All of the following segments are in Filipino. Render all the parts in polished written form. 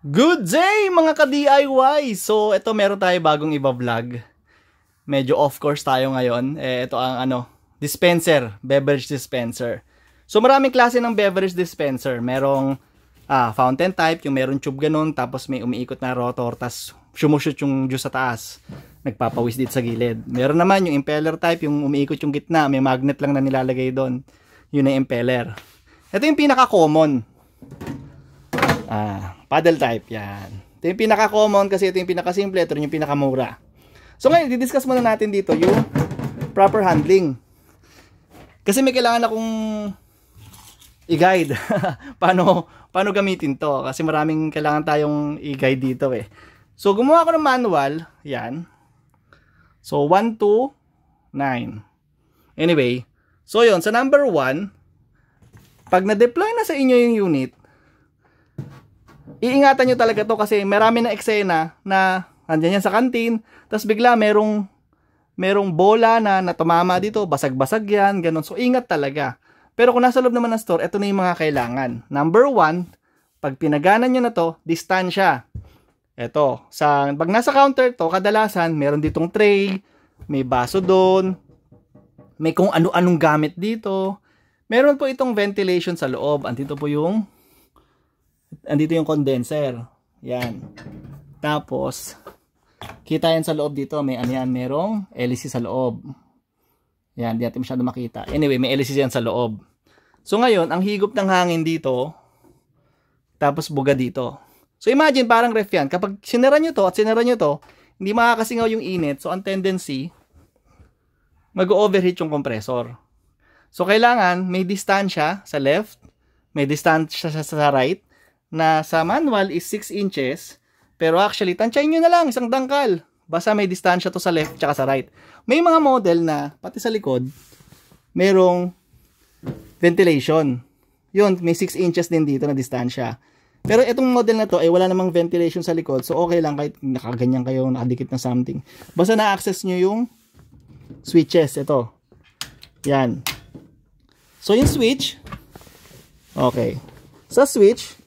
Good day mga ka-DIY! So, ito meron tayo bagong iba-vlog. Medyo off course tayo ngayon. Ito ang dispenser, beverage dispenser. So, maraming klase ng beverage dispenser. Merong fountain type, yung meron tube ganun, tapos may umiikot na rotor, tapos sumushoot yung juice sa taas. Nagpapawis dito sa gilid. Meron naman yung impeller type, yung umiikot yung gitna, may magnet lang na nilalagay doon. Yun ang impeller. Ito yung pinaka-common. Paddle type, yan. Ito yung pinaka-common kasi ito yung pinaka-simple, ito yung pinaka-mura. So ngayon, didiscuss muna natin dito yung proper handling. Kasi may kailangan akong i-guide paano gamitin to. Kasi maraming kailangan tayong i-guide dito eh. So gumawa ako ng manual, yan. So 1 to 9. Anyway, so yun, sa number 1, pag na-deploy na sa inyo yung unit, iingatan nyo talaga to kasi marami na eksena na andyan yan sa kantin, tapos bigla merong bola na tumama dito, basag-basag yan, ganun. So ingat talaga. Pero kung nasa loob naman ng store, ito na yung mga kailangan. Number 1, pag pinaganan nyo na to, distansya. Ito, pag nasa counter to, kadalasan meron ditong tray, may baso doon, may kung ano-anong gamit dito. Meron po itong ventilation sa loob. Andito yung condenser. Yan. Tapos, kita yan sa loob dito. May merong LEC sa loob. Yan, di natin masyado makita. Anyway, may LEC yan sa loob. So, ngayon, ang higop ng hangin dito, tapos buga dito. So, imagine, parang ref yan. Kapag sinara nyo to at sinara nyo to, hindi makakasingaw yung init. So, ang tendency, mag-overheat yung compressor. So, kailangan may distansya sa left, may distansya sa right, na sa manual is 6 inches, pero actually, tansyahin nyo na lang, isang dangkal. Basta may distansya to sa left tsaka sa right. May mga model na, pati sa likod, merong ventilation. Yun, may 6 inches din dito na distansya. Pero itong model na to, ay wala namang ventilation sa likod, so okay lang kahit nakaganyan kayo, nakadikit na something. Basta na-access nyo yung switches, ito. Yan. So, yung switch, okay. Sa switch,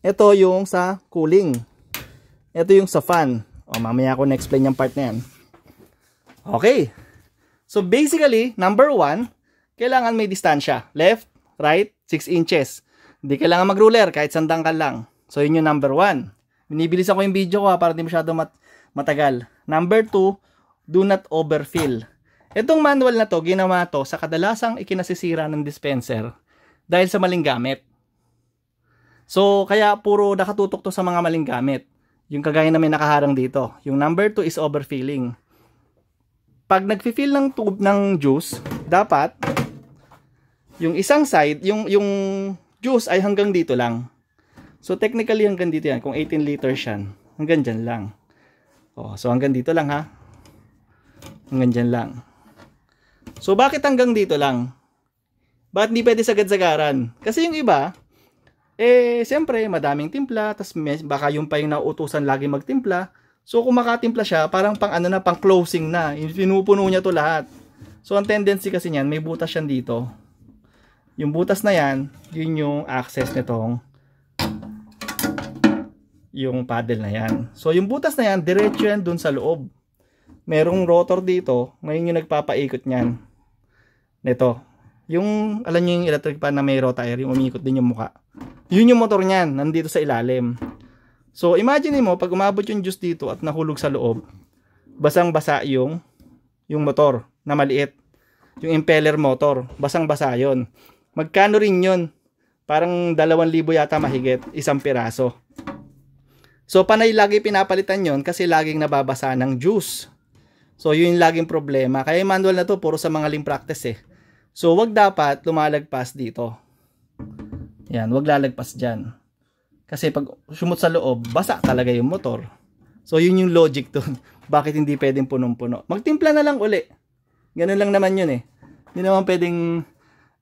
ito yung sa cooling. Ito yung sa fan. Mamaya ako na-explain yung part na yan. Okay. So, basically, number 1, kailangan may distansya. Left, right, 6 inches. Hindi kailangan mag-ruler, kahit sandangkal lang. So, yun yung number 1. Binibilis ako yung video ko para hindi masyado matagal. Number 2, do not overfill. Itong manual na to, ginawa to sa kadalasang ikinasisira ng dispenser dahil sa maling gamit. So, kaya puro nakatutok to sa mga maling gamit. Yung kagaya na may nakaharang dito. Yung number 2 is overfilling. Pag nag-fill ng tube ng juice, dapat yung isang side, yung juice ay hanggang dito lang. So, technically hanggang dito yan. Kung 18 liters yan, hanggang dyan lang. So, hanggang dito lang ha. Hanggang dyan lang. So, bakit hanggang dito lang? Bakit hindi pwede sagad-sagaran? Kasi yung iba, siyempre, madaming timpla, tas baka yung pa yung nauutusan lagi magtimpla. So, kung makatimpla siya, parang pang closing na. Pinupuno niya to lahat. So, ang tendency kasi niyan, may butas yan dito. Yung butas na yan, yun yung access nitong yung paddle na yan. So, yung butas na yan, diretso yan dun sa loob. Merong rotor dito, ngayon yung nagpapaikot niyan. Nito. Yung, alam nyo yung electric fan na may rotair, yung umiikot din yung muka. Yun yung motor niyan, nandito sa ilalim. So, imagine mo, pag umabot yung juice dito at nahulog sa loob, basang-basa yung motor na maliit. Yung impeller motor, basang-basa yun. Magkano rin yun? Parang 2,000 yata mahigit, isang piraso. So, panay lagi pinapalitan yun kasi laging nababasa ng juice. So, yun yung laging problema. Kaya yung manual na to, puro sa mga lean practice eh. So, wag dapat lumalagpas dito. Yan, wag lalagpas dyan. Kasi pag sumot sa loob, basa talaga yung motor. So, yun yung logic dun. Bakit hindi pwedeng punong-puno? Magtimpla na lang uli. Ganun lang naman yun eh. Hindi naman pwedeng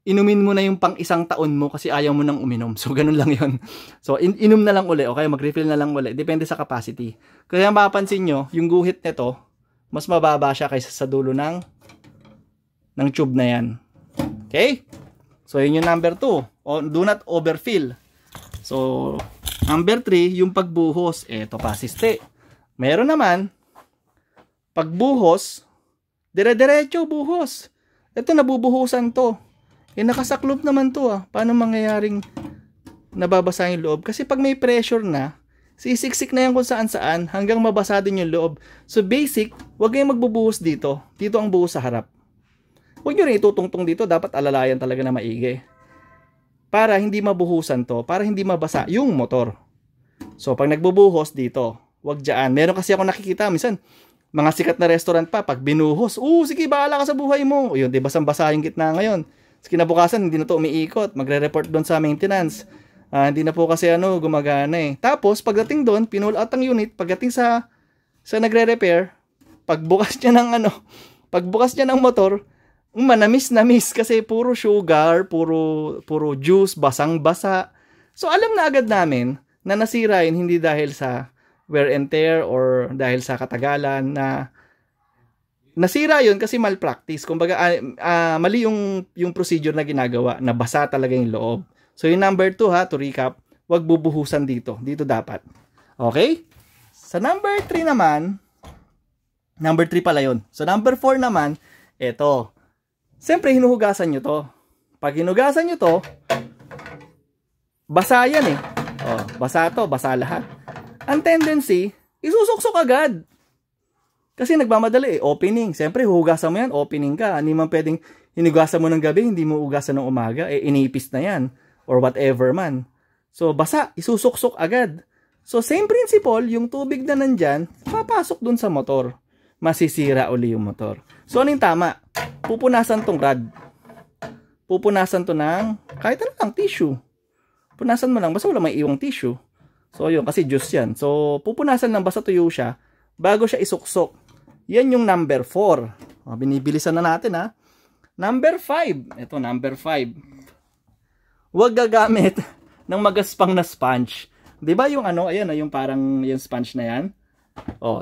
inumin mo na yung pang isang taon mo kasi ayaw mo nang uminom. So, ganun lang yun. So, inom na lang uli. Okay, mag-refill na lang uli. Depende sa capacity. Kaya mapapansin nyo, yung guhit nito, mas mababa siya kaysa sa dulo ng tube na yan. Okay? So, yun yung number 2. Do not overfill. So, Number 3, yung pagbuhos. Ito pa, siste. Meron naman, pagbuhos, dire-diretso buhos. Ito, nabubuhusan to. Nakasaklob naman to Paano mangyayaring nababasa yung loob? Kasi pag may pressure na, sisiksik na yan kung saan-saan hanggang mabasa din yung loob. So basic, huwag kayong magbubuhos dito. Dito ang buhos sa harap. Huwag nyo rin itutungtong dito. Dapat alalayan talaga na maigi. Para hindi mabuhusan to. Para hindi mabasa yung motor. So pag nagbubuhos dito, huwag dyan. Meron kasi ako nakikita. Minsan, mga sikat na restaurant pa, pag binuhos, sige, bahala ka sa buhay mo. Yun, di basang-basa yung gitna ngayon. Kinabukasan, hindi na to umiikot. Magre-report doon sa maintenance. Hindi na po kasi gumagana eh. Tapos, pagdating doon, pinull out ang unit. Pagdating sa nagre-repair, pagbukas niya ng motor, manamis-namis kasi puro sugar, puro juice, basang-basa. So, alam na agad namin na nasira yun hindi dahil sa wear and tear or dahil sa katagalan na nasira yun kasi malpractice. Kumbaga, mali yung procedure na ginagawa, na basa talaga yung loob. So, yung number 2 to recap, wag bubuhusan dito. Dito dapat. Okay? Sa number 3 naman, number 3 pala yun. So, number 4 naman, eto. Siyempre, hinuhugasan nyo to. Pag hinugasan nyo to, basa yan eh. Basa to, basa lahat. Ang tendency, isusuksok agad. Kasi nagmamadali opening. Siyempre, huhugasan mo yan, opening ka. Hindi man pwedeng hinugasan mo ng gabi, hindi mo hugasan ng umaga, inipis na yan. Or whatever man. So, basa, isusuksok agad. So, same principle, yung tubig na nandyan, papasok dun sa motor. Masisira uli yung motor. So, ano yung tama? Pupunasan tong rod. Pupunasan to ng, kahit ano lang, tissue. Punasan mo lang, basta wala may iwang tissue. So, yun, kasi juice yan. So, pupunasan lang, basta tuyo siya, bago siya isuksok. Yan yung number 4. Binibilisan na natin Number 5. Ito, number 5. Huwag gagamit ng magaspang na sponge. 'Di ba yung ayan yung parang yung sponge na yan?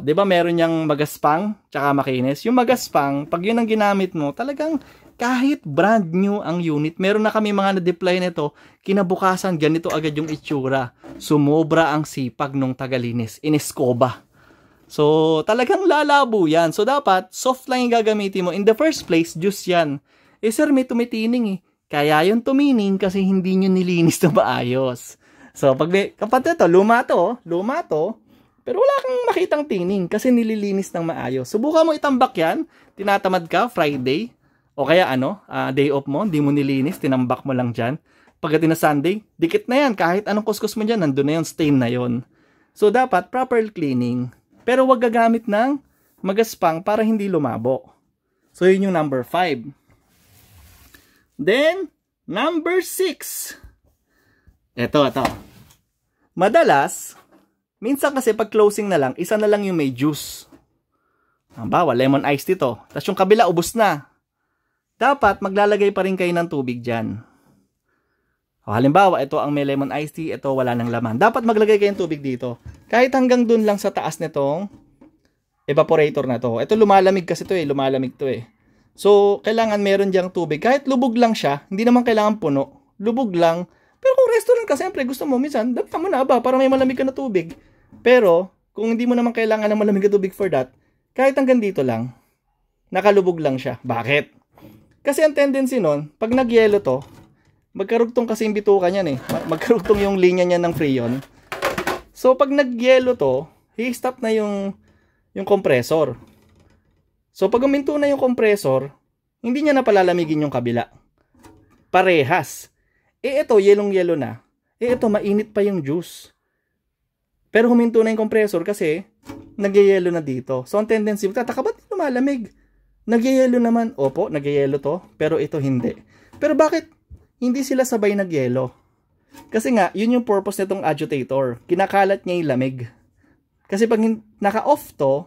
'di ba meron yang magaspang tsaka makinis? Yung magaspang, pag yun ang ginamit mo, talagang kahit brand new ang unit, meron na kami mga na-deploy nito, kinabukasan ganito agad yung itsura. Sumobra ang sipag nung tagalinis. Ineskoba. So, talagang lalabo yan. So, dapat soft lang yung gagamitin mo. In the first place, juice yan. Sir, may tumitining Kaya yung tumining kasi hindi nyo nilinis na maayos. So, kapatid ito, luma to, pero wala kang makitang tining kasi nililinis ng maayos. Subukan mo itambak yan, tinatamad ka, Friday, o kaya day off mo, hindi mo nilinis, tinambak mo lang dyan. Pagdating na Sunday, dikit na yan, kahit anong kuskus mo dyan, nandun na yun, stain na yun. So, dapat proper cleaning. Pero wag gagamit ng magaspang para hindi lumabo. So, yun yung number 5. Then, number 6. Ito. Madalas, minsan kasi pag closing na lang, isa na lang yung may juice. Halimbawa, lemon iced tea to. Tapos yung kabila, ubos na. Dapat, maglalagay pa rin kayo ng tubig dyan. Halimbawa, ito ang may lemon iced tea, ito wala ng laman. Dapat maglagay kayo ng tubig dito. Kahit hanggang dun lang sa taas nitong evaporator na to. Ito lumalamig kasi to lumalamig to So, kailangan meron diyang tubig. Kahit lubog lang siya, hindi naman kailangan puno. Lubog lang. Pero kung restaurant ka, siyempre gusto mo, minsan, dagta mo na ba para may malamig ka na tubig. Pero, kung hindi mo naman kailangan ng malamig na tubig for that, kahit hanggang dito lang, nakalubog lang siya. Bakit? Kasi ang tendency nun, pag nagyelo to, magkarugtong kasi yung bituka niyan Magkarugtong yung linya niya ng freon. So, pag nagyelo to, i-stop na yung compressor. So, pag uminto na yung compressor, hindi niya na palalamigin yung kabila. Parehas. Ito, yelong-yelo na. Ito, mainit pa yung juice. Pero huminto na yung compressor kasi nagyayelo na dito. So, ang tendency, ba't lumalamig? Nagyayelo naman. Opo, nagyayelo to. Pero ito hindi. Pero bakit hindi sila sabay nagyelo? Kasi nga, yun yung purpose nitong agitator. Kinakalat niya yung lamig. Kasi pag naka-off to,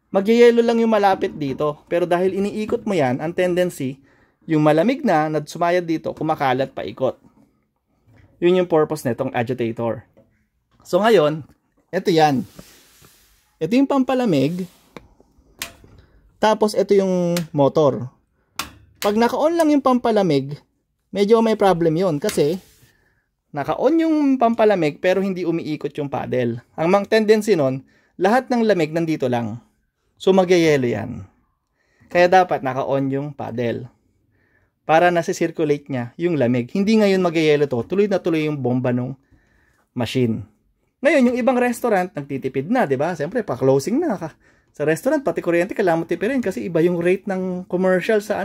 magyayelo lang yung malapit dito. Pero dahil iniikot mo yan, ang tendency, yung malamig na sumayad dito, kumakalat pa ikot. Yun yung purpose nitong agitator. So ngayon, ito yan. Ito yung pampalamig. Tapos ito yung motor. Pag naka-on lang yung pampalamig, medyo may problem yon kasi Naka-on yung pampalamig pero hindi umiikot yung paddle. Ang tendency nun, lahat ng lamig nandito lang. So magyayelo yan. Kaya dapat naka-on yung paddle. Para nasi-circulate niya yung lamig. Hindi ngayon magyayelo to. Tuloy na tuloy yung bomba ng machine. Ngayon, yung ibang restaurant, nagtitipid na, di ba? Siyempre, pa-closing na. Sa restaurant, pati kuryente, kailangan mo tipirin kasi iba yung rate ng commercial sa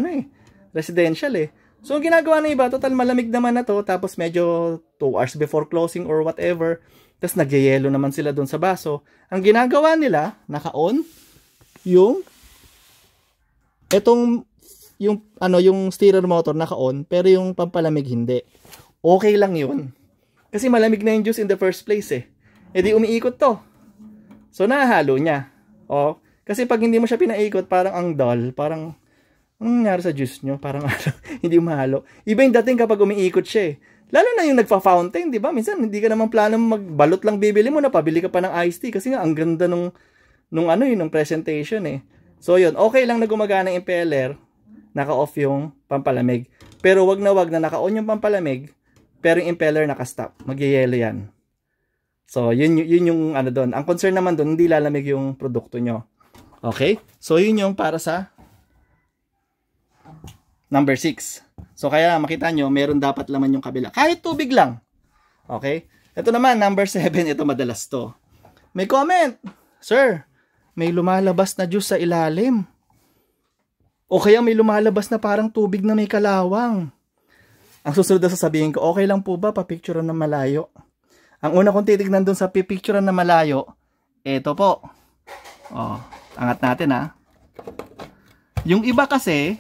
residential eh. So, ang ginagawa ng iba, total malamig naman na to, tapos medyo 2 hours before closing or whatever, tapos nagyayelo naman sila doon sa baso. Ang ginagawa nila, naka-on, yung steerer motor naka-on, pero yung pampalamig hindi. Okay lang yun. Kasi malamig na yung juice in the first place eh. E di umiikot to. So, nahalo niya. O, kasi pag hindi mo siya pinaikot, parang ang dull, parang nangyari sa juice nyo, parang hindi mahalo. Iba yung dating kapag umiikot siya eh. Lalo na yung nagfa-fountain, di ba? Minsan, hindi ka naman plano magbalot lang bibili mo, napabili ka pa ng iced tea. Kasi nga, ang ganda nung presentation eh. So, yun. Okay lang na gumagana ng impeller, naka-off yung pampalamig. Pero wag na naka-on yung pampalamig, pero yung impeller naka-stop. Magyayelo yan. So, yun yung doon. Ang concern naman doon, hindi lalamig yung produkto nyo. Okay? So, yun yung para sa number 6. So, kaya makita nyo, meron dapat laman yung kabila. Kahit tubig lang. Okay? Ito naman, number 7. Ito madalas to. May comment. Sir, may lumalabas na juice sa ilalim. O kaya may lumalabas na parang tubig na may kalawang. Ang susunod na sasabihin ko, okay lang po ba papicturean ng malayo? Ang una kong titignan dun sa pipicturean na malayo, eto po. O, angat natin ha. Yung iba kasi,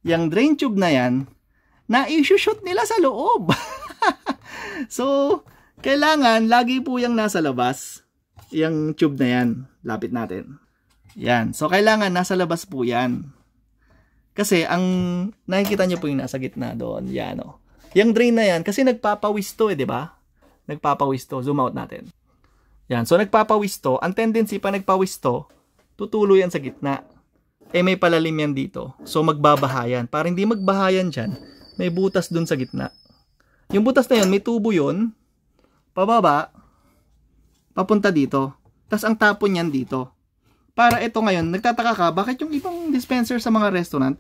yung drain tube na yan, na-issue-shoot nila sa loob. So, kailangan, lagi po yung nasa labas. Yung tube na yan. Lapit natin. Yan. So, kailangan nasa labas po yan. Kasi, ang nakikita nyo po yung nasa gitna doon. Yan o. Yung drain na yan, kasi nagpapawis to di ba? Nagpapawis to. Zoom out natin. Yan. So, nagpapawis to. Ang tendency pa nagpawis to, tutulo yan sa gitna. Eh, may palalim yan dito. So, magbabahayan. Para hindi magbahayan dyan, may butas dun sa gitna. Yung butas na yun, may tubo yun. Pababa. Papunta dito. Tapos, ang tapon yan dito. Para ito ngayon, nagtataka ka, bakit yung ibang dispenser sa mga restaurant,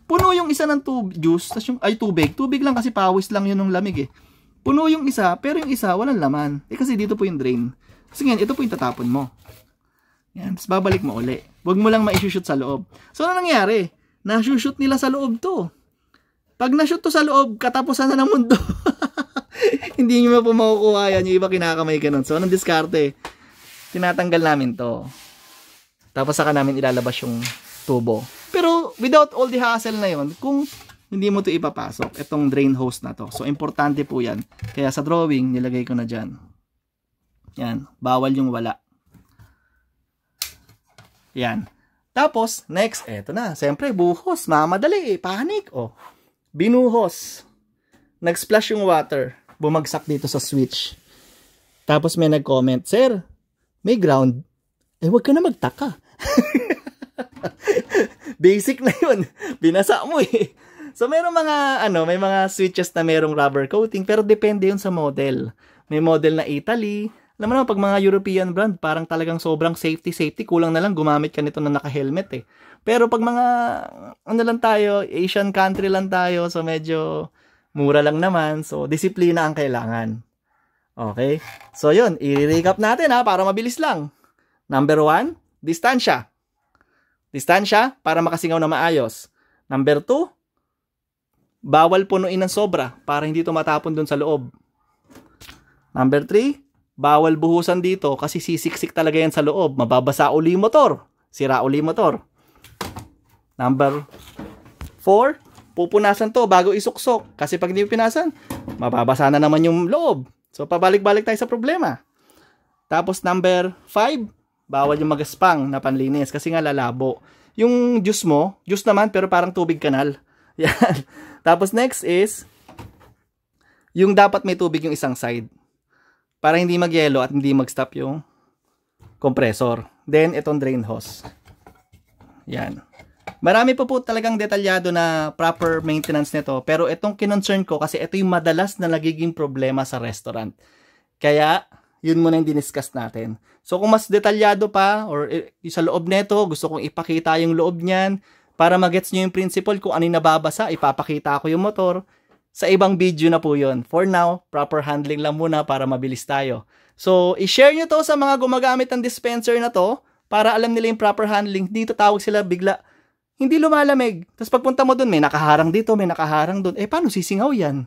puno yung isa ng juice, tas tubig. Tubig lang kasi pawis lang yun ng lamig eh. Puno yung isa, pero yung isa walang laman. Eh kasi dito po yung drain. Kasi ngayon, ito po yung tatapon mo. Yan, tapos babalik mo uli. Huwag mo lang ma-shoot sa loob. So, ano nangyari? Na-shoot nila sa loob to. Pag na-shoot to sa loob, katapusan na ng mundo. Hindi nyo po makukuha yan. Yung iba kinakamay ka nun. So, anong diskarte? Tinatanggal namin to. Tapos saka namin ilalabas yung tubo. Pero, without all the hassle na yon, kung hindi mo to ipapasok, itong drain hose na to. So, importante po yan. Kaya sa drawing, nilagay ko na dyan. Yan. Bawal yung wala. Yan. Tapos, next, eto na. Siyempre, buhos. Mamadali eh. Panic. Oh. Binuhos. Nag-splash yung water. Bumagsak dito sa switch. Tapos may nag-comment, Sir, may ground. Eh, wag ka na magtaka. Basic na yun. Binasa mo eh. So, merong may mga switches na merong rubber coating, pero depende yun sa model. May model na Italy. Alam mo naman, pag mga European brand, parang talagang sobrang safety. Kulang na lang, gumamit ka nito na naka-helmet eh. Pero pag mga, lang tayo, Asian country lang tayo, so medyo mura lang naman. So, disiplina ang kailangan. Okay? So, yun. I-recap natin para mabilis lang. Number 1, distansya. Distansya para makasingaw na maayos. Number 2, bawal punuin ng sobra para hindi tumatapon dun sa loob. Number 3, bawal buhusan dito kasi sisiksik talaga yan sa loob. Mababasa uli motor. Sira uli motor. Number 4, pupunasan to bago isuksok. Kasi pag hindi pinasan, mababasa na naman yung loob. So, pabalik-balik tayo sa problema. Tapos, number 5, bawal yung magaspang na panlinis kasi nga lalabo. Yung juice mo, juice naman pero parang tubig kanal. Yan. Tapos, next is, yung dapat may tubig yung isang side. Para hindi magyelo at hindi mag-stop yung compressor. Then, itong drain hose. Yan. Marami po talagang detalyado na proper maintenance nito. Pero itong kinonsern ko kasi ito yung madalas na nagiging problema sa restaurant. Kaya, yun muna yung diniscuss natin. So, kung mas detalyado pa or sa loob nito, gusto kong ipakita yung loob niyan para magets nyo yung principle kung ano yung nababasa, ipapakita ko yung motor. Sa ibang video na po yun. For now, proper handling lang muna para mabilis tayo. So, i-share nyo to sa mga gumagamit ng dispenser na to para alam nila yung proper handling. Dito tawag sila bigla, hindi lumalamig. Tapos pagpunta mo dun, may nakaharang dito, may nakaharang dun. Eh, paano sisingaw yan?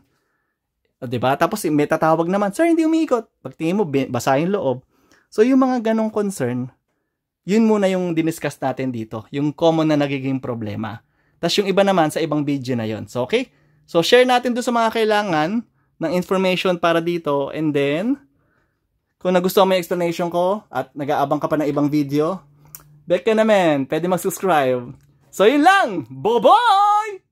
O, diba? Tapos may tatawag naman, sir, hindi umiikot. Pag tingin mo, basa yung loob. So, yung mga ganong concern, yun muna yung diniscuss natin dito. Yung common na nagiging problema. Tapos yung iba naman sa ibang video na yun. So, okay? So, share natin doon sa mga kailangan ng information para dito. And then, kung nagustuhan mo yung explanation ko at nag-aabang ka pa ng ibang video, back ka naman. Pwede mag-subscribe. So, yun lang. Bye-bye!